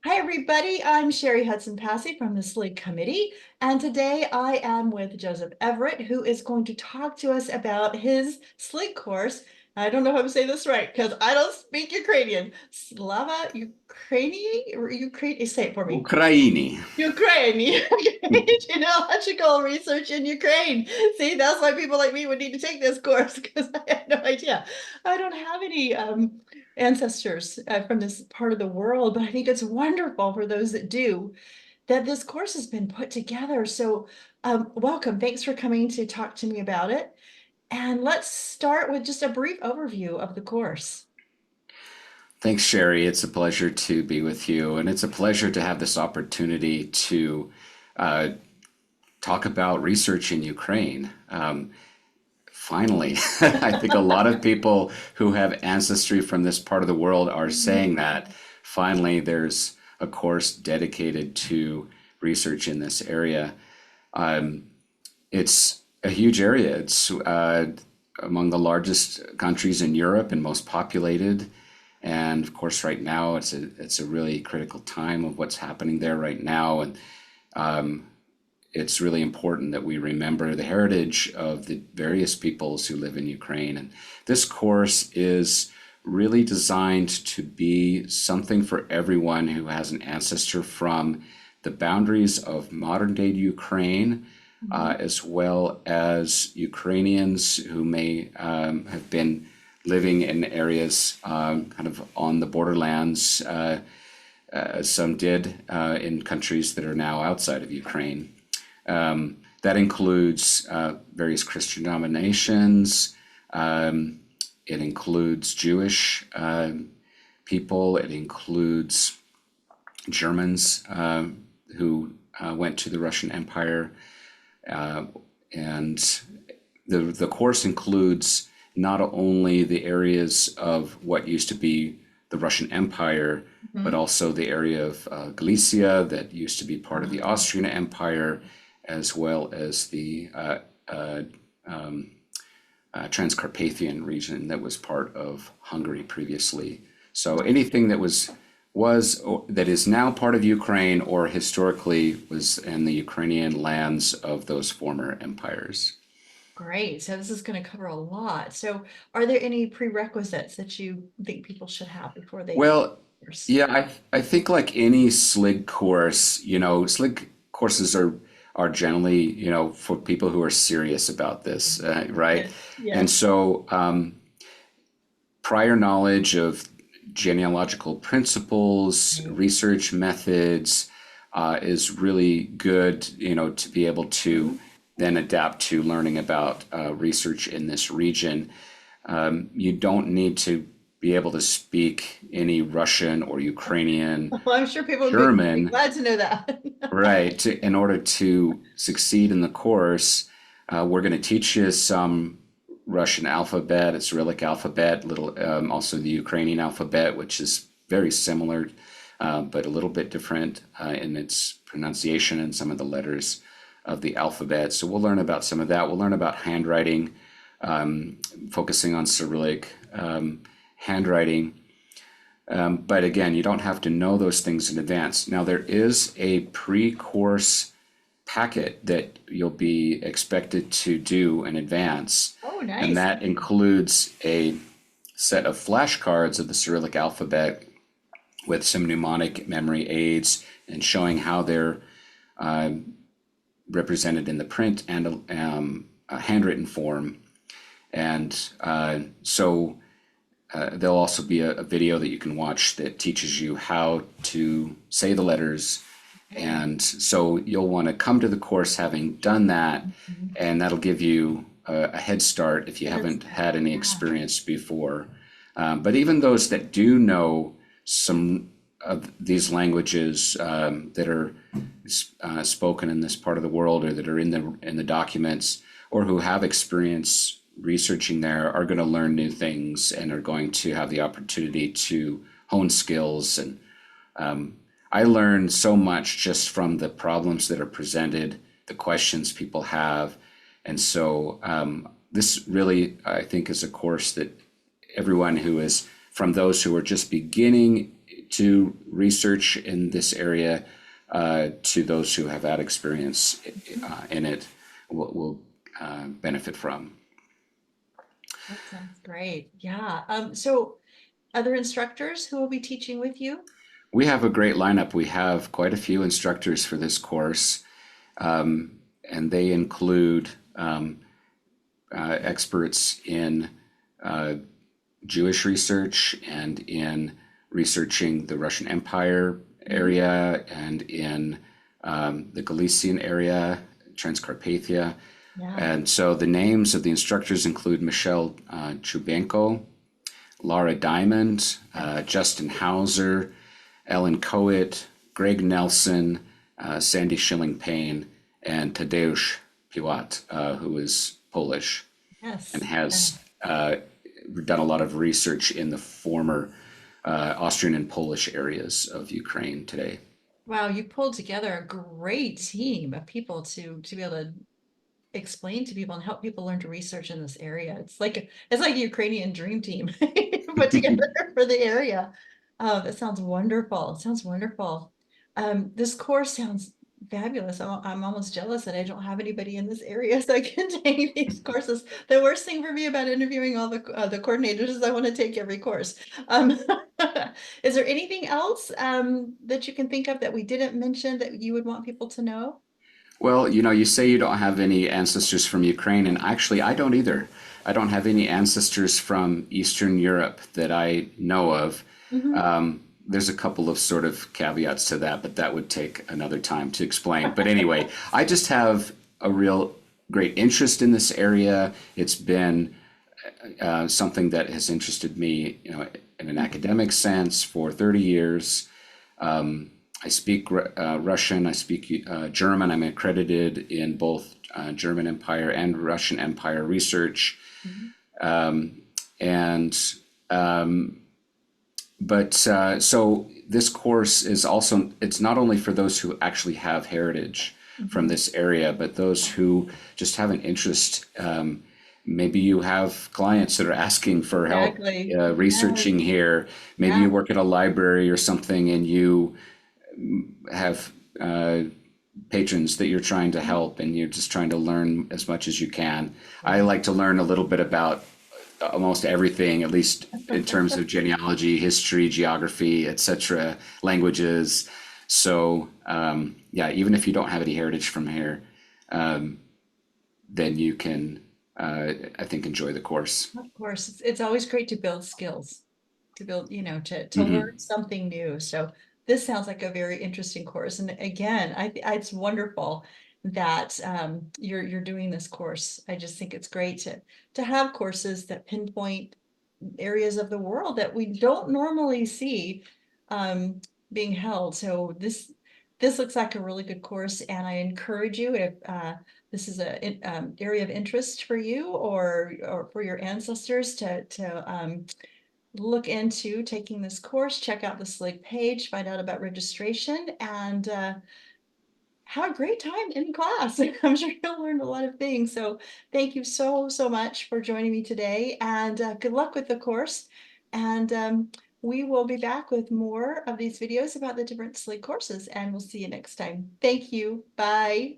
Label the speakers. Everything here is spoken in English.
Speaker 1: Hi, everybody. I'm Sherry Hudson Passy from the SLIG Committee, and today I am with Joseph Everett, who is going to talk to us about his SLIG course. I don't know if I'm saying this right because I don't speak Ukrainian. Slava Ukraini, or Ukraine, say it for me.
Speaker 2: Ukraini.
Speaker 1: Ukraine, Genealogical Research in Ukraine. See, that's why people like me would need to take this course because I have no idea. I don't have any ancestors from this part of the world, but I think it's wonderful for those that do that this course has been put together. So, welcome. Thanks for coming to talk to me about it. And let's start with just a brief overview of the course.
Speaker 2: Thanks, Sherry. It's a pleasure to be with you, and it's a pleasure to have this opportunity to uh, talk about research in Ukraine. Finally, I think a lot of people who have ancestry from this part of the world are saying that finally there's a course dedicated to research in this area. It's a huge area. It's among the largest countries in Europe and most populated. And of course, right now it's a really critical time of what's happening there right now, and it's really important that we remember the heritage of the various peoples who live in Ukraine. And this course is really designed to be something for everyone who has an ancestor from the boundaries of modern day Ukraine, as well as Ukrainians who may have been living in areas kind of on the borderlands, as some did in countries that are now outside of Ukraine. That includes various Christian denominations. It includes Jewish people. It includes Germans who went to the Russian Empire. And the course includes not only the areas of what used to be the Russian Empire, but also the area of Galicia that used to be part of the Austrian Empire, as well as the Transcarpathian region that was part of Hungary previously. So anything that that is now part of Ukraine or historically was in the Ukrainian lands of those former empires.
Speaker 1: Great. So this is going to cover a lot. So are there any prerequisites that you think people should have before they take
Speaker 2: Well,
Speaker 1: the course?
Speaker 2: yeah, I think like any SLIG course, SLIG courses are generally, for people who are serious about this, right?
Speaker 1: Yes.
Speaker 2: And
Speaker 1: Yes.
Speaker 2: so prior knowledge of genealogical principles,
Speaker 1: Right.
Speaker 2: research methods, is really good, to be able
Speaker 1: Mhm.
Speaker 2: to then adapt to learning about research in this region. You don't need to be able to speak any Russian or Ukrainian,
Speaker 1: Well, I'm sure people would be
Speaker 2: German,
Speaker 1: glad to know that.
Speaker 2: right? In order to succeed in the course, we're going to teach you some Russian alphabet, a Cyrillic alphabet, little also the Ukrainian alphabet, which is very similar, but a little bit different in its pronunciation and some of the letters of the alphabet. So we'll learn about some of that. We'll learn about handwriting, focusing on Cyrillic handwriting. But again, you don't have to know those things in advance. Now, there is a pre-course packet that you'll be expected to do in advance,
Speaker 1: Oh,
Speaker 2: and
Speaker 1: nice.
Speaker 2: that includes a set of flashcards of the Cyrillic alphabet with some mnemonic memory aids and showing how they're represented in the print and a handwritten form. And there'll also be a video that you can watch that teaches you how to say the letters. And so you'll want to come to the course having done that,
Speaker 1: Mhm.
Speaker 2: and that'll give you a head start if you
Speaker 1: That's,
Speaker 2: haven't had any
Speaker 1: yeah.
Speaker 2: experience before. But even those that do know some of these languages that are spoken in this part of the world, or that are in the documents, or who have experience researching there, are going to learn new things and are going to have the opportunity to hone skills. And I learned so much just from the problems that are presented, the questions people have. And so this really, I think, is a course that everyone who is, from those who are just beginning to research in this area to those who have had experience in it will benefit from.
Speaker 1: That sounds great. Yeah. So other instructors who will be teaching with you?
Speaker 2: We have a great lineup. We have quite a few instructors for this course, and they include experts in Jewish research and in researching the Russian Empire area and in the Galician area, Transcarpathia.
Speaker 1: Yeah.
Speaker 2: And so the names of the instructors include Michelle Chubenko, Laura Diamond, Justin Hauser, Ellen Coet, Greg Nelson, Sandy Schilling-Payne, and Tadeusz Piłat, who is Polish
Speaker 1: Yes.
Speaker 2: and has done a lot of research in the former Austrian and Polish areas of Ukraine today.
Speaker 1: Wow, you pulled together a great team of people to be able to explain to people and help people learn to research in this area. It's like the Ukrainian dream team put together for the area. Oh, that sounds wonderful. It sounds wonderful. This course sounds fabulous. I'm almost jealous that I don't have anybody in this area so I can take these courses. The worst thing for me about interviewing all the coordinators is I want to take every course. Um, is there anything else that you can think of that we didn't mention that you would want people to know?
Speaker 2: Well, you say you don't have any ancestors from Ukraine, and actually, I don't either. I don't have any ancestors from Eastern Europe that I know of.
Speaker 1: Mhm.
Speaker 2: There's a couple of sort of caveats to that, but that would take another time to explain. But anyway, I just have a real great interest in this area. It's been something that has interested me, in an academic sense for 30 years. I speak Russian, I speak German. I'm accredited in both German Empire and Russian Empire research.
Speaker 1: Mhm.
Speaker 2: And but so this course is also, it's not only for those who actually have heritage from
Speaker 1: Mhm.
Speaker 2: this area, but those who just have an interest. Maybe you have clients that are asking for help
Speaker 1: Exactly. Yes.
Speaker 2: researching here. Maybe you
Speaker 1: Yeah.
Speaker 2: work at a library or something and you have patrons that you're trying to help and you're just trying to learn as much as you can. I like to learn a little bit about almost everything, at least in terms of genealogy, history, geography, etc., languages. So yeah, even if you don't have any heritage from here, then you can, I think, enjoy the course.
Speaker 1: Of course, it's always great to build skills, to build, to
Speaker 2: Hmm.
Speaker 1: learn something new. So this sounds like a very interesting course. And again, it's wonderful that you're doing this course. I just think it's great to have courses that pinpoint areas of the world that we don't normally see um, being held. So this looks like a really good course, and I encourage you if this is a area of interest for you or for your ancestors to look into taking this course. Check out the SLIG page, find out about registration, and have a great time in class. I'm sure you'll learn a lot of things. So thank you so much for joining me today, and good luck with the course. And we will be back with more of these videos about the different SLIG courses, and we'll see you next time. Thank you. Bye.